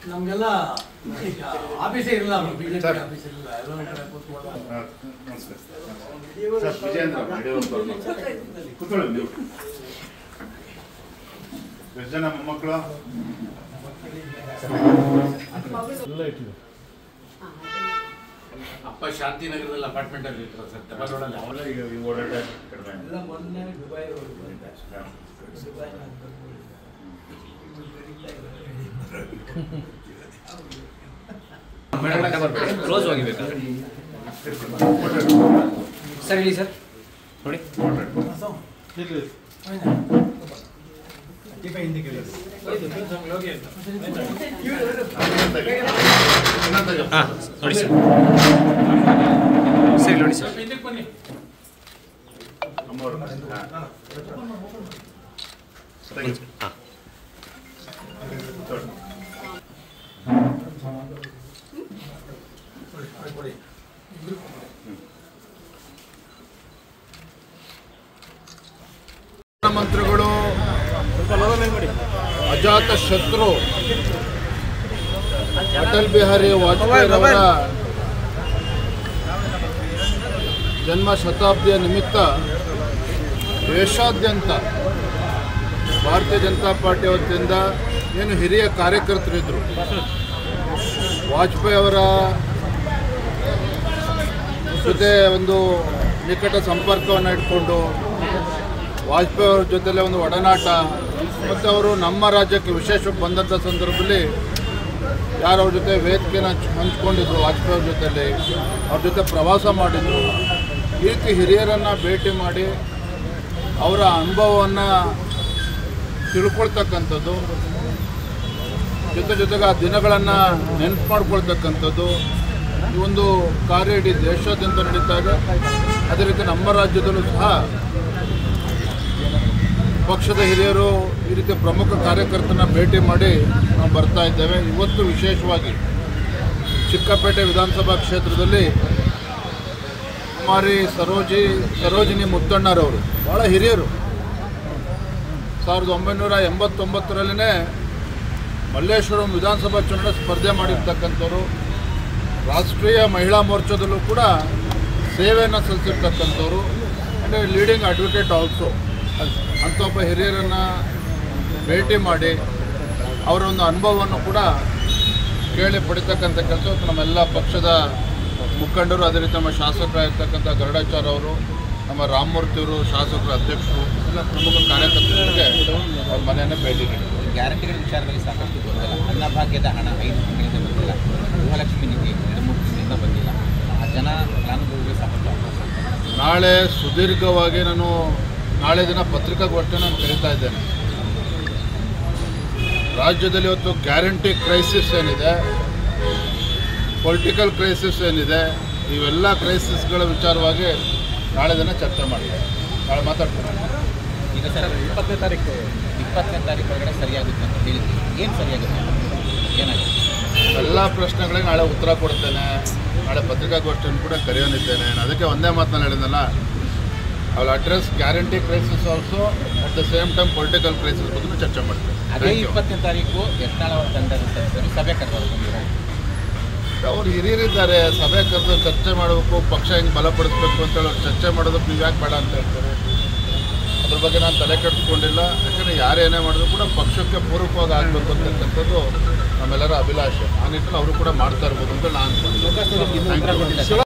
ನಮಗೆಲ್ಲ ಆಫೀಸೇ ಇರಲ್ಲ, BJP office ಇರಲ್ಲ, ಎಲ್ಲ ಕಡೆ ಕೂತ್ಕೊಳ್ಳೋ. ಎಷ್ಟು ಜನ ಮೊಮ್ಮಕ್ಕಳು? ಅಪ್ಪ ಶಾಂತಿನಗರದಲ್ಲಿ ಅಪಾರ್ಟ್ಮೆಂಟ್ ಅಲ್ಲಿ ಇರ್ತಾರೆ ಸರ್, ತಮಿಳ್ನಾಡಲ್ಲಿ. ಅವೆಲ್ಲ ಈಗ ಓಡಾಟ ಕಡಿಮೆ. ಎಲ್ಲ ಮೊನ್ನೆ ದುಬೈ ಕ್ಲೋಸ್ ಹೋಗಿಬೇಕಾ ಸರ್? ಹೇಳಿ ಸರ್, ನೋಡಿ ಹಾಂ ನೋಡಿ ಸರ್, ಸರಿ ನೋಡಿ ಸರ್. ಅಮ್ಮವರು ಹಾಂ ಮಂತ್ರಿಗಳು ಅಜಾತ ಶತ್ರು ಅಟಲ್ ಬಿಹಾರಿ ವಾಜಪೇಯಿ ಅವರ ಜನ್ಮ ಶತಾಬ್ದಿಯ ನಿಮಿತ್ತ ದೇಶಾದ್ಯಂತ ಭಾರತೀಯ ಜನತಾ ಪಾರ್ಟಿ ವತಿಯಿಂದ ಏನು ಹಿರಿಯ ಕಾರ್ಯಕರ್ತರಿದ್ದರು, ವಾಜಪೇಯಿ ಅವರ ಜೊತೆ ಒಂದು ನಿಕಟ ಸಂಪರ್ಕವನ್ನು ಇಟ್ಕೊಂಡು ವಾಜಪೇಯಿ ಅವರ ಜೊತೆಲೆ ಒಂದು ಒಡನಾಟ ಮತ್ತು ಅವರು ನಮ್ಮ ರಾಜ್ಯಕ್ಕೆ ವಿಶೇಷವಾಗಿ ಬಂದಂಥ ಸಂದರ್ಭದಲ್ಲಿ ಯಾರು ಅವ್ರ ಜೊತೆ ವೇದಿಕೆನ ಹಂಚ್ಕೊಂಡಿದ್ರು, ವಾಜಪೇಯಿ ಅವ್ರ ಜೊತೆಯಲ್ಲಿ ಅವ್ರ ಜೊತೆ ಪ್ರವಾಸ ಮಾಡಿದರು. ಈ ರೀತಿ ಹಿರಿಯರನ್ನು ಭೇಟಿ ಮಾಡಿ ಅವರ ಅನುಭವವನ್ನು ತಿಳ್ಕೊಳ್ತಕ್ಕಂಥದ್ದು, ಜೊತೆಗೆ ಆ ದಿನಗಳನ್ನು ನೆನಪು ಮಾಡ್ಕೊಳ್ತಕ್ಕಂಥದ್ದು ಈ ಒಂದು ಕಾರ್ಯ ಇಡೀ ದೇಶಾದ್ಯಂತ ನಡೀತಾ ಇದೆ. ಅದೇ ರೀತಿ ನಮ್ಮ ರಾಜ್ಯದಲ್ಲೂ ಸಹ ಪಕ್ಷದ ಹಿರಿಯರು ಈ ರೀತಿ ಪ್ರಮುಖ ಕಾರ್ಯಕರ್ತರನ್ನ ಭೇಟಿ ಮಾಡಿ ನಾವು ಬರ್ತಾ ಇದ್ದೇವೆ. ಇವತ್ತು ವಿಶೇಷವಾಗಿ ಚಿಕ್ಕಪೇಟೆ ವಿಧಾನಸಭಾ ಕ್ಷೇತ್ರದಲ್ಲಿ ಕುಮಾರಿ ಸರೋಜಿನಿ ಮುತ್ತಣ್ಣರವರು ಭಾಳ ಹಿರಿಯರು. 1989ರಲ್ಲೇ ಮಲ್ಲೇಶ್ವರಂ ವಿಧಾನಸಭಾ ಚುನಾವಣೆ ಸ್ಪರ್ಧೆ ಮಾಡಿರ್ತಕ್ಕಂಥವ್ರು, ರಾಷ್ಟ್ರೀಯ ಮಹಿಳಾ ಮೋರ್ಚಾದಲ್ಲೂ ಕೂಡ ಸೇವೆಯನ್ನು ಸಲ್ಲಿಸಿರ್ತಕ್ಕಂಥವ್ರು, ಆ್ಯಂಡ್ ಲೀಡಿಂಗ್ ಅಡ್ವೊಕೇಟ್ ಆಲ್ಸೋ. ಅಂಥ ಒಬ್ಬ ಹಿರಿಯರನ್ನು ಭೇಟಿ ಮಾಡಿ ಅವರ ಒಂದು ಅನುಭವವನ್ನು ಕೂಡ ಕೇಳಿ ಪಡಿತಕ್ಕಂಥ ಕೆಲಸ ನಮ್ಮೆಲ್ಲ ಪಕ್ಷದ ಮುಖಂಡರು, ಅದೇ ರೀತಿ ನಮ್ಮ ಶಾಸಕರಾಗಿರ್ತಕ್ಕಂಥ ಗರುಡಾಚಾರ್ ಅವರು, ನಮ್ಮ ರಾಮಮೂರ್ತಿಯವರು, ಶಾಸಕರ ಅಧ್ಯಕ್ಷರು, ಎಲ್ಲ ಪ್ರಮುಖ ಕಾರ್ಯಕರ್ತರಿಗೆ ಅವ್ರ ಮನೆಯನ್ನು ಭೇಟಿ ನೀಡಿದರು. ಗ್ಯಾರಂಟಿಗಳ ವಿಚಾರದಲ್ಲಿ ಸಾಕಷ್ಟು ಗೊಂದಲ. ಅನ್ನಭಾಗ್ಯದ ಹಣ 5 ತಿಂಗಳಿಂದ ಬಂದಿಲ್ಲ, ಗೃಹಲಕ್ಷ್ಮಿ ನಿಧಿ 2-3 ತಿಂಗಳಿಂದ ಬಂದಿಲ್ಲ. ಆ ಜನ ಫಲಾನುಭವಿಗಳಿಗೆ ಸಾಕಷ್ಟು ಅವಕಾಶ. ನಾಳೆ ಸುದೀರ್ಘವಾಗಿ ನಾಳೆ ದಿನ ಪತ್ರಿಕಾಗೋಷ್ಠಿಯನ್ನು ನಾನು ಕರೀತಾ ಇದ್ದೇನೆ. ರಾಜ್ಯದಲ್ಲಿ ಇವತ್ತು ಗ್ಯಾರಂಟಿ ಕ್ರೈಸಿಸ್ ಏನಿದೆ, ಪೊಲಿಟಿಕಲ್ ಕ್ರೈಸಿಸ್ ಏನಿದೆ, ಇವೆಲ್ಲ ಕ್ರೈಸಿಸ್ಗಳ ವಿಚಾರವಾಗಿ ನಾಳೆ ದಿನ ಚರ್ಚೆ ಮಾಡಿದೆ. ನಾಳೆ ಮಾತಾಡ್ತೀನಿ. ಈಗ ಸರ್ 20ನೇ ತಾರೀಕು ಒಳಗಡೆ ಸರಿಯಾಗುತ್ತೆ ಅಂತ ಹೇಳಿದ್ವಿ. ಏನು ಸರಿಯಾಗುತ್ತೆ, ಏನಾಗುತ್ತೆ? ಎಲ್ಲ ಪ್ರಶ್ನೆಗಳಿಗೆ ನಾಳೆ ಉತ್ತರ ಕೊಡ್ತೇನೆ. ನಾಳೆ ಪತ್ರಿಕಾಗೋಷ್ಠಿಯನ್ನು ಕೂಡ ಕರೆಯೋನಿದ್ದೇನೆ. ಅದಕ್ಕೆ ಒಂದೇ ಮಾತನ್ನು ಹೇಳಿದ್ನಲ್ಲ, ಅವ್ರು address guarantee crisis also at the same time political crisis ಬಗ್ಗೆ ಚರ್ಚೆ ಮಾಡ್ತಾರೆ. ಅದೇ 20ನೇ ತಾರೀಕು ಯತ್ನಾಳ್ ಅವರ ತಂಡದ ಸದಸ್ಯರು ಸಭೆ ಕರೆದರು. ಅವ್ರು ಹಿರಿಯರಿದ್ದಾರೆ, ಸಭೆ ಕರೆದು ಚರ್ಚೆ ಮಾಡಬೇಕು, ಪಕ್ಷ ಹೆಂಗೆ ಬಲಪಡಿಸ್ಬೇಕು ಅಂತೇಳಿ ಅವ್ರು ಚರ್ಚೆ ಮಾಡೋದಕ್ಕೆ ನೀವು ಯಾಕೆ ಬೇಡ ಅಂತ ಹೇಳ್ತಾರೆ. ಅದ್ರ ಬಗ್ಗೆ ನಾನು ತಲೆ ಕೆಡಿಸ್ಕೊಂಡಿಲ್ಲ. ಯಾಕಂದರೆ ಯಾರೇನೇ ಮಾಡಿದ್ರು ಕೂಡ ಪಕ್ಷಕ್ಕೆ ಪೂರಕವಾಗಿ ಆಗಬೇಕು ಅಂತಕ್ಕಂಥದ್ದು ನಮ್ಮೆಲ್ಲರ ಅಭಿಲಾಷೆ. ಆ ನಿಟ್ಟಿನಲ್ಲಿ ಅವರು ಕೂಡ ಮಾಡ್ತಾ ಇರ್ಬೋದು ಅಂತ ನಾನು